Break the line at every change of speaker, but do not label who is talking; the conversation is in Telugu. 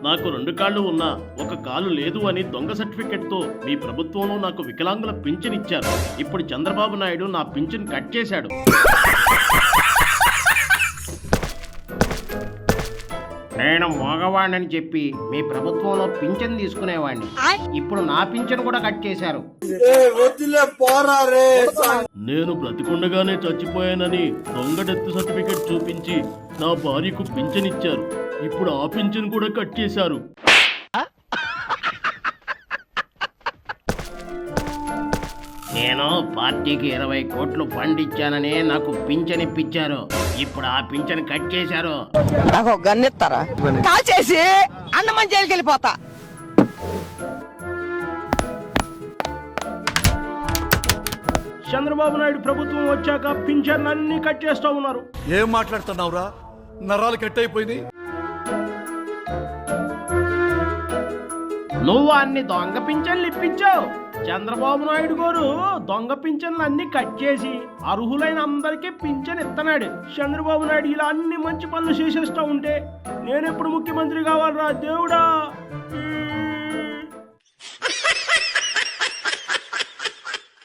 నాకు 2 కాళ్ళు ఉన్నా ఒక కాలు లేదు అని దొంగ సర్టిఫికెట్తో మీ ప్రభుత్వంలో నాకు వికలాంగుల పింఛన్ ఇచ్చారు. ఇప్పుడు చంద్రబాబు నాయుడు నా పింఛన్ కట్ చేశాడు. నేను మగవాణ్ణని చెప్పి మీ ప్రభుత్వంలో పింఛన్ తీసుకునేవాడిని. ఇప్పుడు నా పింఛన్ కూడా కట్ చేశారు. నేను బ్రతికుండగానే చచ్చిపోయానని దొంగ డెత్ సర్టిఫికెట్ చూపించి నా భార్యకు పింఛన్ ఇచ్చారు. ఇప్పుడు ఆ పింఛన్ కూడా కట్ చేశారు. నేను పార్టీకి 20 కోట్లు ఫండ్ ఇచ్చాననే నాకు పింఛన్ ఇప్పించారు. ఇప్పుడు ఆ పింఛన్ కట్ చేశారు.
నాకు గన్నెత్తారా కాల్ చేసి అన్నమని జైలుకి వెళ్ళిపోతా.
చంద్రబాబు నాయుడు ప్రభుత్వం వచ్చాక పింఛన్ అన్ని కట్ చేస్తా ఉన్నారు.
ఏం మాట్లాడుతున్నావురా? నరాలు కట్ అయిపోయింది.
నువ్వు అన్ని దొంగ పింఛన్లు ఇప్పించావు. చంద్రబాబు నాయుడు గారు దొంగ పింఛన్లు అన్ని కట్ చేసి అర్హులైన అందరికీ పింఛన్ ఇస్తున్నాడు. చంద్రబాబు నాయుడు ఇలా అన్ని మంచి పనులు చేసేస్తా ఉంటే నేనెప్పుడు ముఖ్యమంత్రి కావాలరా దేవుడా?